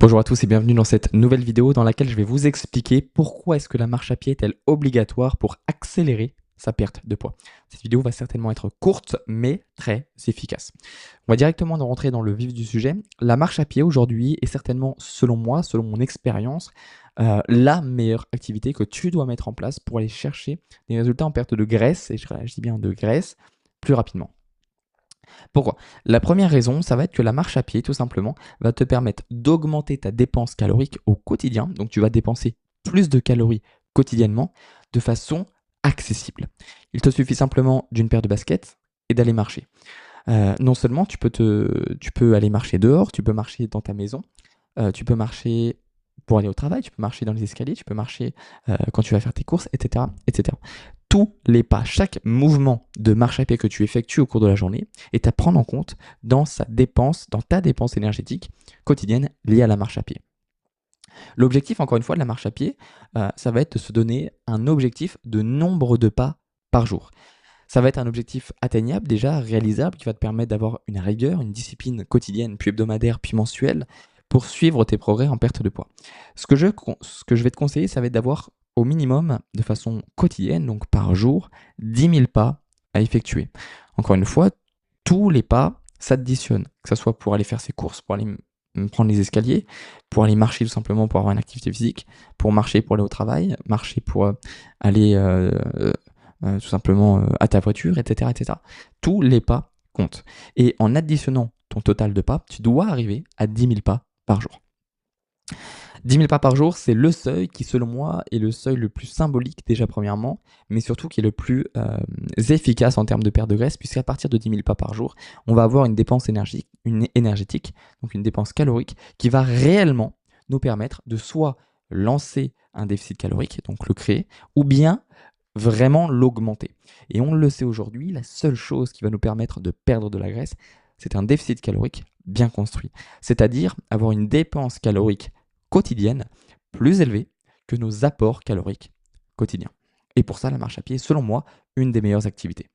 Bonjour à tous et bienvenue dans cette nouvelle vidéo dans laquelle je vais vous expliquer pourquoi est-ce que la marche à pied est-elle obligatoire pour accélérer sa perte de poids. Cette vidéo va certainement être courte mais très efficace. On va directement rentrer dans le vif du sujet. La marche à pied aujourd'hui est certainement, selon moi, selon mon expérience, la meilleure activité que tu dois mettre en place pour aller chercher des résultats en perte de graisse, et je dis bien de graisse, plus rapidement. Pourquoi? La première raison, ça va être que la marche à pied, tout simplement, va te permettre d'augmenter ta dépense calorique au quotidien. Donc, tu vas dépenser plus de calories quotidiennement de façon accessible. Il te suffit simplement d'une paire de baskets et d'aller marcher. Non seulement tu peux aller marcher dehors, tu peux marcher dans ta maison, tu peux marcher pour aller au travail, tu peux marcher dans les escaliers, tu peux marcher quand tu vas faire tes courses, etc., etc. Tous les pas, chaque mouvement de marche à pied que tu effectues au cours de la journée est à prendre en compte dans ta dépense énergétique quotidienne liée à la marche à pied. L'objectif, encore une fois, de la marche à pied, ça va être de se donner un objectif de nombre de pas par jour. Ça va être un objectif atteignable, déjà réalisable, qui va te permettre d'avoir une rigueur, une discipline quotidienne, puis hebdomadaire, puis mensuelle, pour suivre tes progrès en perte de poids. Ce que je vais te conseiller, ça va être d'avoir au minimum, de façon quotidienne, donc par jour, 10 000 pas à effectuer. Encore une fois, tous les pas s'additionnent, que ce soit pour aller faire ses courses, pour aller prendre les escaliers, pour aller marcher tout simplement pour avoir une activité physique, pour marcher pour aller au travail, marcher pour aller tout simplement à ta voiture, etc., etc. Tous les pas comptent. Et en additionnant ton total de pas, tu dois arriver à 10 000 pas par jour. 10 000 pas par jour, c'est le seuil qui, selon moi, est le seuil le plus symbolique déjà premièrement, mais surtout qui est le plus efficace en termes de perte de graisse, puisqu'à partir de 10 000 pas par jour, on va avoir une dépense énergétique, donc une dépense calorique, qui va réellement nous permettre de soit lancer un déficit calorique, donc le créer, ou bien vraiment l'augmenter. Et on le sait aujourd'hui, la seule chose qui va nous permettre de perdre de la graisse, c'est un déficit calorique bien construit. C'est-à-dire avoir une dépense calorique quotidienne plus élevée que nos apports caloriques quotidiens. Et pour ça, la marche à pied est, selon moi, une des meilleures activités.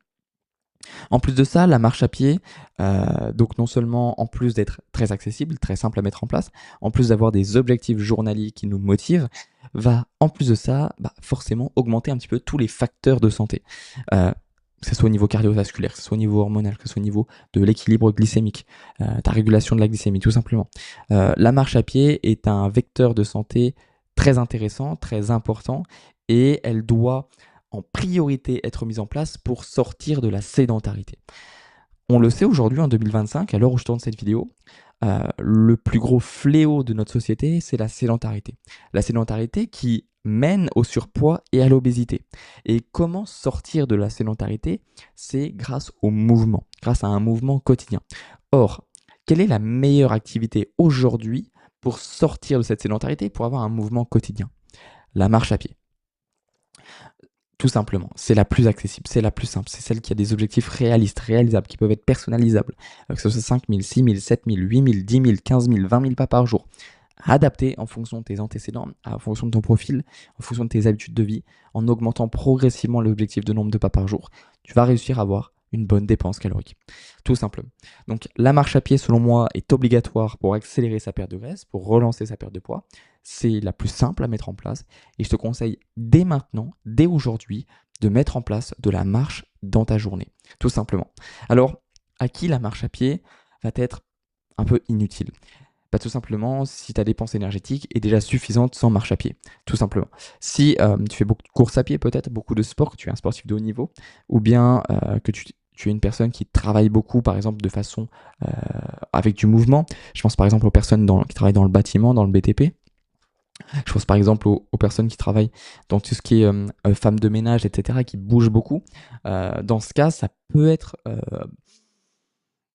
En plus de ça, la marche à pied, donc non seulement en plus d'être très accessible, très simple à mettre en place, en plus d'avoir des objectifs journaliers qui nous motivent, va en plus de ça forcément augmenter un petit peu tous les facteurs de santé. Que ce soit au niveau cardiovasculaire, que ce soit au niveau hormonal, que ce soit au niveau de l'équilibre glycémique, ta régulation de la glycémie, tout simplement. La marche à pied est un vecteur de santé très intéressant, très important, et elle doit en priorité être mise en place pour sortir de la sédentarité. On le sait aujourd'hui en 2025, à l'heure où je tourne cette vidéo, le plus gros fléau de notre société, c'est la sédentarité. La sédentarité qui mène au surpoids et à l'obésité. Et comment sortir de la sédentarité? C'est grâce au mouvement, grâce à un mouvement quotidien. Or, quelle est la meilleure activité aujourd'hui pour sortir de cette sédentarité, pour avoir un mouvement quotidien? La marche à pied. Tout simplement, c'est la plus accessible, c'est la plus simple, c'est celle qui a des objectifs réalistes, réalisables, qui peuvent être personnalisables, que ce soit 5 000, 6 000, 7 000, 8 000, 10 000, 15 000, 20 000 pas par jour, adapté en fonction de tes antécédents, en fonction de ton profil, en fonction de tes habitudes de vie, en augmentant progressivement l'objectif de nombre de pas par jour, tu vas réussir à avoir une bonne dépense calorique, tout simplement. Donc la marche à pied, selon moi, est obligatoire pour accélérer sa perte de graisse, pour relancer sa perte de poids. C'est la plus simple à mettre en place et je te conseille dès maintenant, dès aujourd'hui, de mettre en place de la marche dans ta journée, tout simplement. Alors, à qui la marche à pied va être un peu inutile? Tout simplement si ta dépense énergétique est déjà suffisante sans marche à pied, tout simplement. Si tu fais beaucoup de courses à pied, peut-être beaucoup de sport, que tu es un sportif de haut niveau, ou bien que tu es une personne qui travaille beaucoup, par exemple, de façon avec du mouvement. Je pense par exemple aux personnes qui travaillent dans le bâtiment, dans le BTP. Je pense par exemple aux personnes qui travaillent dans tout ce qui est femmes de ménage, etc., qui bougent beaucoup. Dans ce cas, ça peut être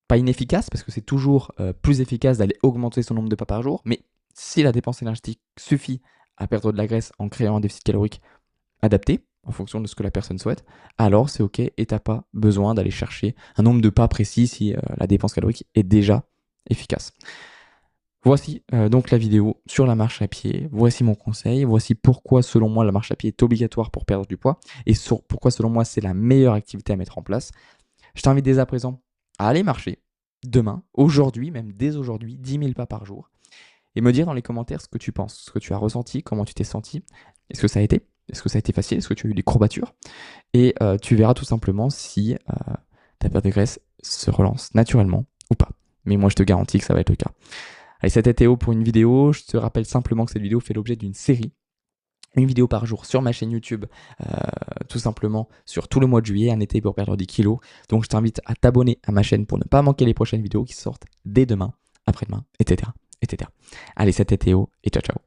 pas inefficace, parce que c'est toujours plus efficace d'aller augmenter son nombre de pas par jour, mais si la dépense énergétique suffit à perdre de la graisse en créant un déficit calorique adapté, en fonction de ce que la personne souhaite, alors c'est ok et t'as pas besoin d'aller chercher un nombre de pas précis si la dépense calorique est déjà efficace. Voici donc la vidéo sur la marche à pied, voici mon conseil, voici pourquoi selon moi la marche à pied est obligatoire pour perdre du poids et pourquoi selon moi c'est la meilleure activité à mettre en place. Je t'invite dès à présent à aller marcher demain, aujourd'hui, même dès aujourd'hui, 10 000 pas par jour. et me dire dans les commentaires ce que tu penses, ce que tu as ressenti, comment tu t'es senti. Est-ce que ça a été? Est-ce que ça a été facile? Est-ce que tu as eu des courbatures? Et tu verras tout simplement si ta perte de graisse se relance naturellement ou pas. Mais moi, je te garantis que ça va être le cas. Allez, c'était Théo pour une vidéo. Je te rappelle simplement que cette vidéo fait l'objet d'une série. Une vidéo par jour sur ma chaîne YouTube, tout simplement sur tout le mois de juillet, un été pour perdre 10 kilos. Donc je t'invite à t'abonner à ma chaîne pour ne pas manquer les prochaines vidéos qui sortent dès demain, après-demain, etc., etc. Allez, c'était Théo et ciao ciao.